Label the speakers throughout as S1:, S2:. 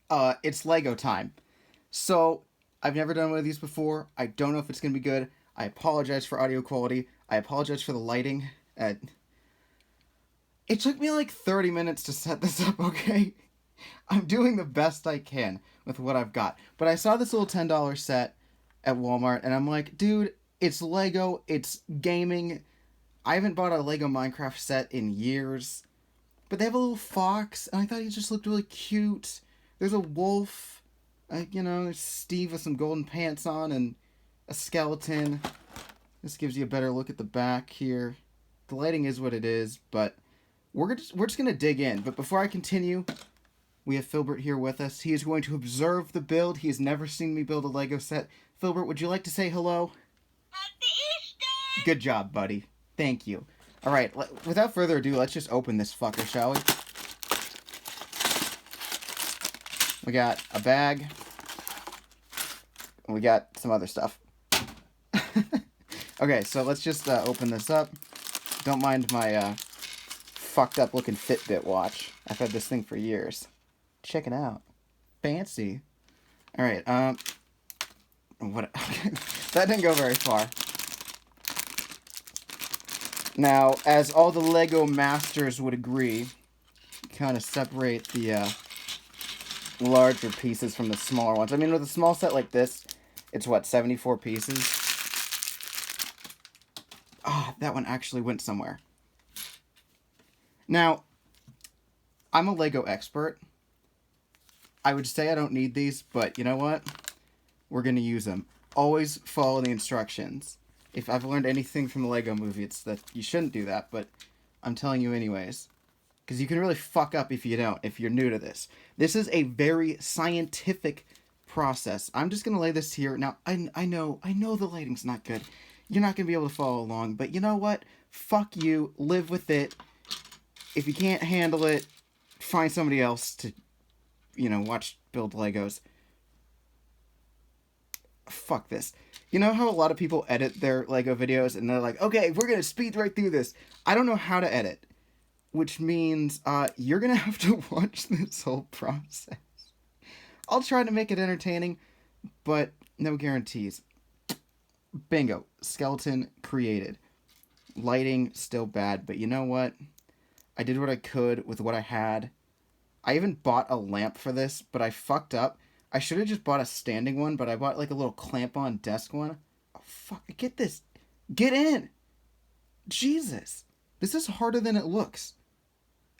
S1: It's Lego time. So, I've never done one of these before. I don't know if it's going to be good. I apologize for audio quality. I apologize for the lighting. It took me like 30 minutes to set this up, okay? I'm doing the best I can with what I've got. But I saw this little $10 set at Walmart, and I'm like, dude, it's Lego, it's gaming. I haven't bought a Lego Minecraft set in years. But they have a little fox, and I thought he just looked really cute. There's a wolf. There's Steve with some golden pants on and a skeleton. This gives you a better look at the back here. The lighting is what it is, but we're just gonna dig in. But before I continue, we have Filbert here with us. He is going to observe the build. He has never seen me build a Lego set. Filbert, would you like to say hello?
S2: Happy Easter!
S1: Good job, buddy. Thank you. All right, without further ado, let's just open this fucker, shall we? We got a bag. And we got some other stuff. Okay, so let's just open this up. Don't mind my fucked up looking Fitbit watch. I've had this thing for years. Check it out. Fancy. All right, what? That didn't go very far. Now, as all the Lego masters would agree, kind of separate the larger pieces from the smaller ones. I mean, with a small set like this, it's what, 74 pieces? Ah, that one actually went somewhere. Now, I'm a Lego expert. I would say I don't need these, but you know what? We're going to use them. Always follow the instructions. If I've learned anything from the Lego movie, it's that you shouldn't do that, but I'm telling you anyways. Because you can really fuck up if you don't, if you're new to this. This is a very scientific process. I'm just going to lay this here. Now, I know the lighting's not good. You're not going to be able to follow along, but you know what? Fuck you. Live with it. If you can't handle it, find somebody else to, watch build Legos. Fuck this. You know how a lot of people edit their Lego videos and they're like, okay, we're going to speed right through this. I don't know how to edit. Which means you're going to have to watch this whole process. I'll try to make it entertaining, but no guarantees. Bingo. Skeleton created. Lighting still bad, but you know what? I did what I could with what I had. I even bought a lamp for this, but I fucked up. I should have just bought a standing one, but I bought like a little clamp-on desk one. Oh, fuck. Get this. Get in. Jesus. This is harder than it looks.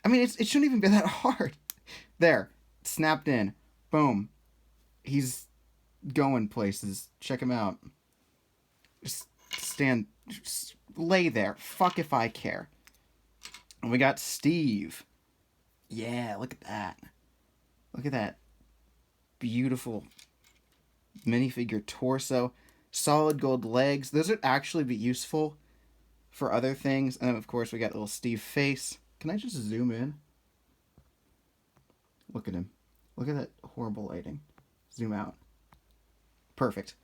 S1: I mean, it shouldn't even be that hard. There. Snapped in. Boom. He's going places. Check him out. Just stand. Just lay there. Fuck if I care. And we got Steve. Yeah, look at that. Look at that. Beautiful minifigure torso. Solid gold legs. Those would actually be useful for other things. And then, of course, we got little Steve face. Can I just zoom in? Look at him. Look at that horrible lighting. Zoom out. Perfect.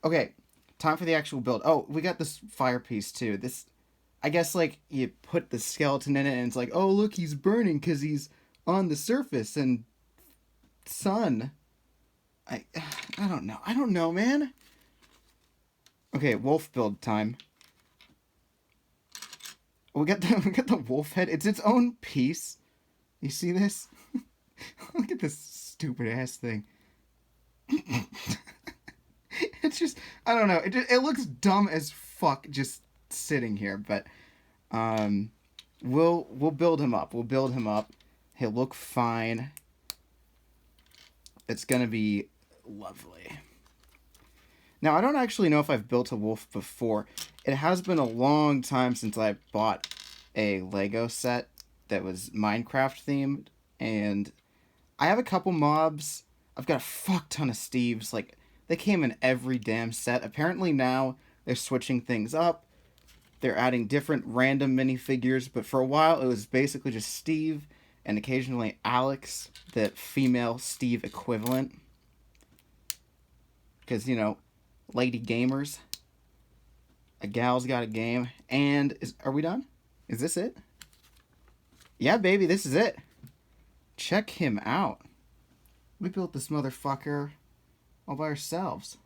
S1: Okay, time for the actual build. Oh, we got this fire piece, too. This, I guess, like, you put the skeleton in it, and it's like, oh, look, he's burning because he's on the surface, and sun. I don't know. I don't know, man. Okay, wolf build time. We got the wolf head. It's its own piece. You see this? Look at this stupid ass thing. It's just, I don't know. It looks dumb as fuck just sitting here, but we'll build him up. We'll build him up. He'll look fine. It's gonna be lovely. Now, I don't actually know if I've built a wolf before. It has been a long time since I bought a Lego set that was Minecraft themed, and I have a couple mobs. I've got a fuck ton of Steves. Like, they came in every damn set. Apparently now they're switching things up. They're adding different random minifigures, but for a while it was basically just Steve and occasionally Alex, the female Steve equivalent. Because, lady gamers. A gal's got a game. And are we done? Is this it? Yeah, baby, this is it. Check him out. We built this motherfucker all by ourselves.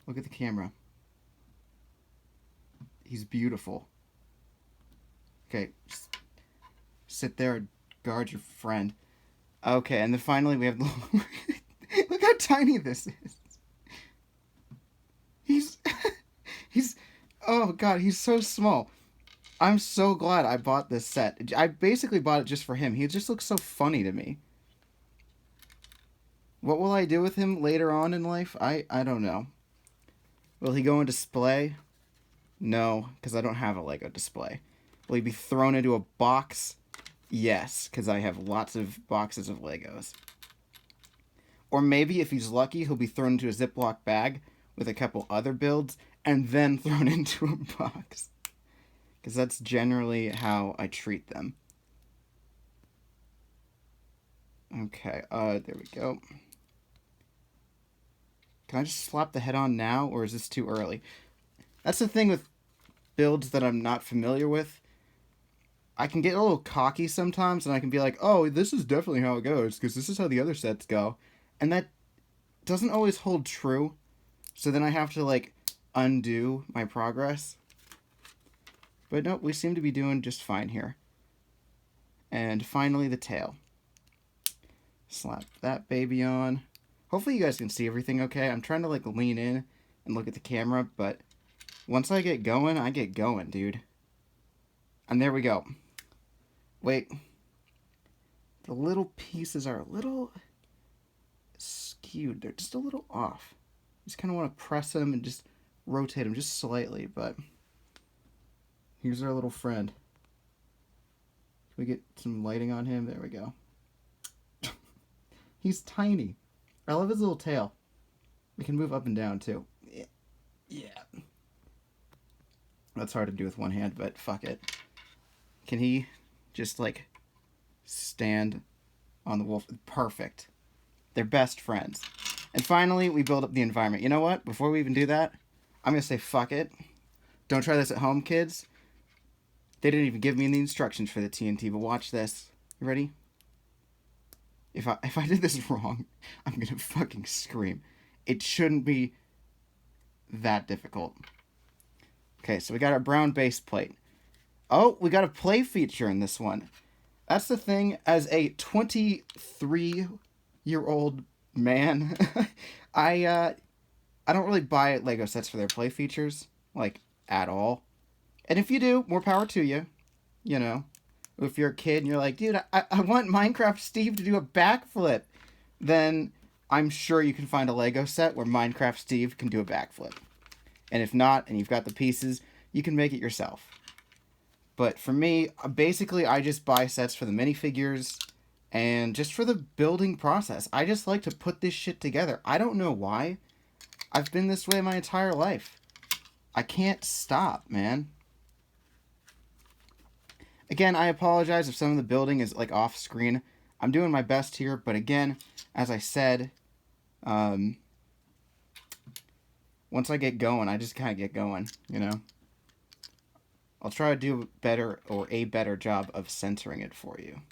S1: Look at the camera. He's beautiful. Okay, just sit there and guard your friend. Okay, and then finally we have the... Look how tiny this is. He's... he's... Oh god, he's so small. I'm so glad I bought this set. I basically bought it just for him. He just looks so funny to me. What will I do with him later on in life? I don't know. Will he go on display? No, because I don't have a Lego display. Will he be thrown into a box? Yes, because I have lots of boxes of Legos. Or maybe, if he's lucky, he'll be thrown into a Ziploc bag with a couple other builds and then thrown into a box. Because that's generally how I treat them. Okay, there we go. Can I just slap the head on now, or is this too early? That's the thing with builds that I'm not familiar with. I can get a little cocky sometimes, and I can be like, oh, this is definitely how it goes, because this is how the other sets go. And that doesn't always hold true. So then I have to, like, undo my progress. But no, we seem to be doing just fine here. And finally, the tail. Slap that baby on. Hopefully you guys can see everything okay. I'm trying to, like, lean in and look at the camera, but once I get going, dude. And there we go. Wait. The little pieces are a little skewed. They're just a little off. Just kind of want to press them and just rotate them just slightly, but here's our little friend. Can we get some lighting on him? There we go. He's tiny. I love his little tail. It can move up and down, too. Yeah. That's hard to do with one hand, but fuck it. Can he just, like, stand on the wolf? Perfect. They're best friends. And finally, we build up the environment. You know what? Before we even do that, I'm going to say fuck it. Don't try this at home, kids. They didn't even give me any instructions for the TNT, but watch this. You ready? If I did this wrong, I'm going to fucking scream. It shouldn't be that difficult. Okay, so we got our brown base plate. Oh, we got a play feature in this one. That's the thing, as a 23-year-old man, I don't really buy Lego sets for their play features, like, at all. And if you do, more power to you, you know. If you're a kid and you're like, dude, I want Minecraft Steve to do a backflip, then I'm sure you can find a Lego set where Minecraft Steve can do a backflip. And if not, and you've got the pieces, you can make it yourself. But for me, basically, I just buy sets for the minifigures and just for the building process. I just like to put this shit together. I don't know why. I've been this way my entire life. I can't stop, man. Again, I apologize if some of the building is, like, off screen. I'm doing my best here, but again, as I said, once I get going, I just kind of get going, you know? I'll try to do better, or a better job of centering it for you.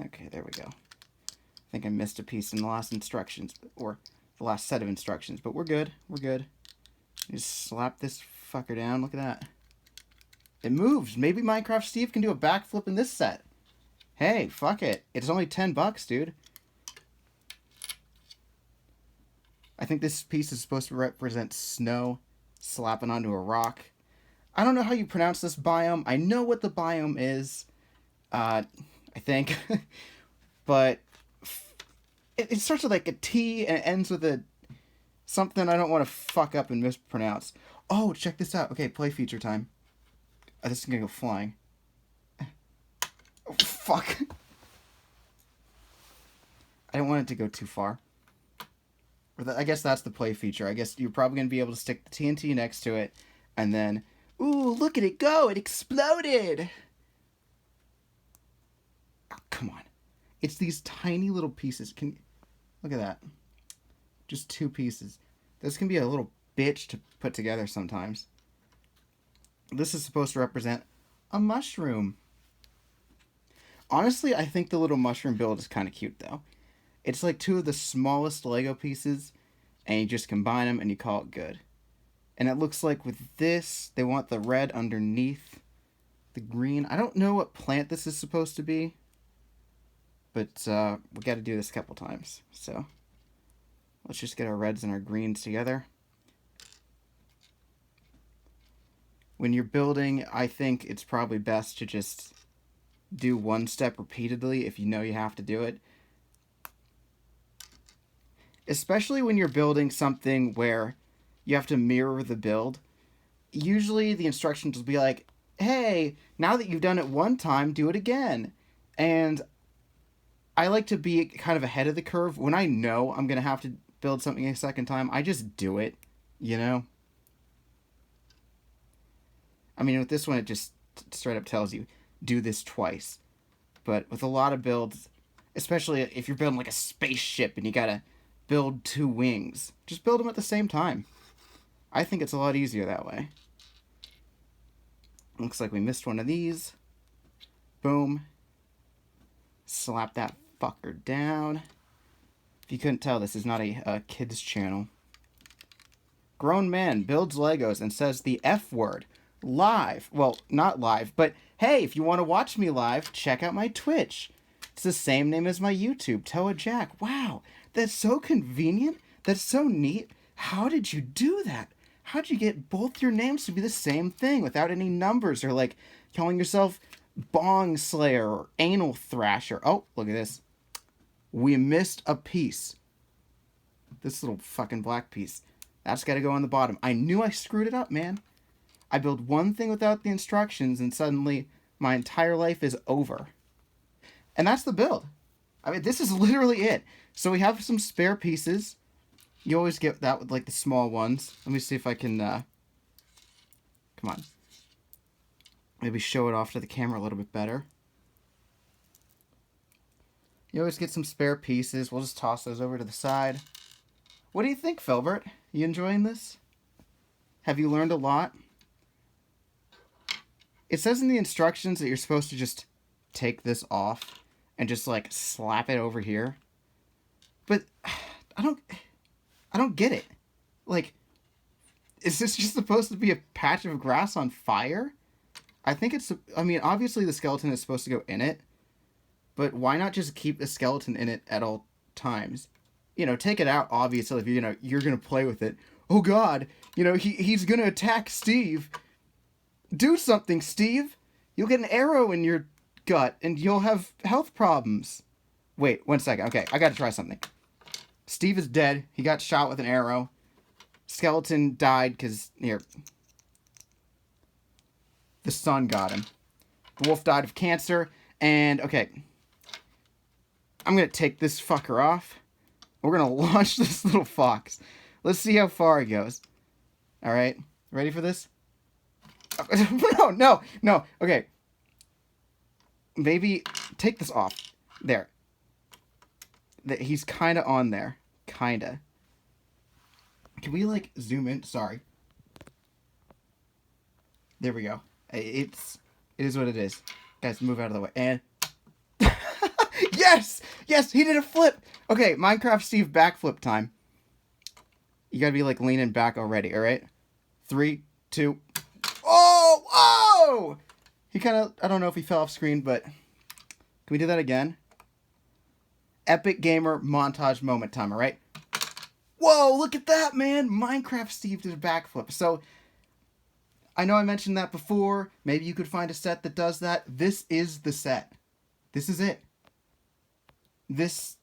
S1: Okay, there we go. I think I missed a piece in the last instructions, or the last set of instructions, but we're good, we're good. Just slap this fucker down, look at that. It moves. Maybe Minecraft Steve can do a backflip in this set. Hey, fuck it. It's only $10, dude. I think this piece is supposed to represent snow slapping onto a rock. I don't know how you pronounce this biome. I know what the biome is. I think. But it starts with like a T and it ends with a something I don't want to fuck up and mispronounce. Oh, check this out. Okay, play feature time. This is gonna go flying. Oh, fuck. I don't want it to go too far. I guess that's the play feature. I guess you're probably gonna be able to stick the TNT next to it, and then, ooh, look at it go! It exploded! Oh, come on. It's these tiny little pieces. Look at that. Just 2 pieces. This can be a little bitch to put together sometimes. This is supposed to represent a mushroom. Honestly, I think the little mushroom build is kind of cute, though. It's like two of the smallest Lego pieces, and you just combine them and you call it good. And it looks like with this, they want the red underneath the green. I don't know what plant this is supposed to be, but we got to do this a couple times. So let's just get our reds and our greens together. When you're building, I think it's probably best to just do one step repeatedly if you know you have to do it. Especially when you're building something where you have to mirror the build. Usually the instructions will be like, hey, now that you've done it one time, do it again. And I like to be kind of ahead of the curve. When I know I'm going to have to build something a second time, I just do it, you know? I mean, with this one, it just straight up tells you, do this twice. But with a lot of builds, especially if you're building like a spaceship and you gotta build 2 wings, just build them at the same time. I think it's a lot easier that way. Looks like we missed one of these. Boom. Slap that fucker down. If you couldn't tell, this is not a kid's channel. Grown man builds Legos and says the F word. Live. Well, not live, but hey, if you want to watch me live, check out my Twitch. It's the same name as my YouTube, Toa Jack. Wow, that's so convenient. That's so neat. How did you do that? How'd you get both your names to be the same thing without any numbers or like calling yourself Bong Slayer or Anal Thrasher? Oh, look at this. We missed a piece. This little fucking black piece. That's got to go on the bottom. I knew I screwed it up, man. I build one thing without the instructions and suddenly my entire life is over. And that's the build. I mean, this is literally it. So we have some spare pieces. You always get that with like the small ones. Let me see if I can, come on. Maybe show it off to the camera a little bit better. You always get some spare pieces. We'll just toss those over to the side. What do you think, Filbert? You enjoying this? Have you learned a lot? It says in the instructions that you're supposed to just take this off and just like slap it over here. But I don't get it. Like, is this just supposed to be a patch of grass on fire? I think it's, I mean, obviously the skeleton is supposed to go in it, but why not just keep the skeleton in it at all times? You know, take it out, obviously, if you're going to play with it. Oh God, he's going to attack Steve. Do something, Steve. You'll get an arrow in your gut and you'll have health problems. Wait, 1 second. Okay, I gotta try something. Steve is dead. He got shot with an arrow. Skeleton died because, here. The sun got him. The wolf died of cancer. And, okay. I'm gonna take this fucker off. We're gonna launch this little fox. Let's see how far he goes. Alright, ready for this? No. Okay. Maybe take this off. There. He's kind of on there. Kind of. Can we, like, zoom in? Sorry. There we go. It is what it is. Guys, move out of the way. And... Yes! Yes! He did a flip! Okay, Minecraft Steve backflip time. You gotta be, like, leaning back already, alright? 3, 2... Oh! Oh! He kind of, I don't know if he fell off screen, but can we do that again? Epic gamer montage moment time, alright? Whoa, look at that, man! Minecraft Steve did a backflip. So, I know I mentioned that before. Maybe you could find a set that does that. This is the set. This is it. This,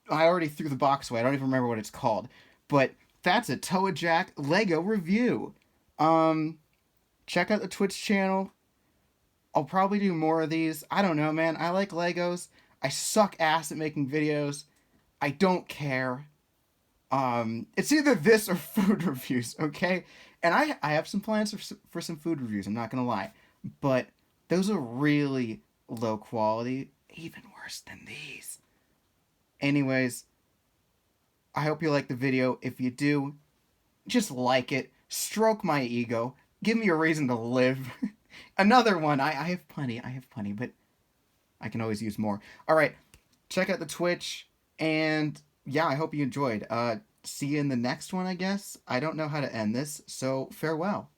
S1: I already threw the box away. I don't even remember what it's called. But that's a Toa Jack Lego review. Check out the Twitch channel. I'll probably do more of these. I don't know, man. I like Legos. I suck ass at making videos. I don't care. It's either this or food reviews, okay? And I have some plans for some food reviews, I'm not gonna lie. But those are really low quality. Even worse than these. Anyways, I hope you like the video. If you do, just like it. Stroke my ego. Give me a reason to live. Another one. I have plenty, but I can always use more. Alright, check out the Twitch, And yeah, I hope you enjoyed. See you in the next one, I guess. I don't know how to end this, so farewell.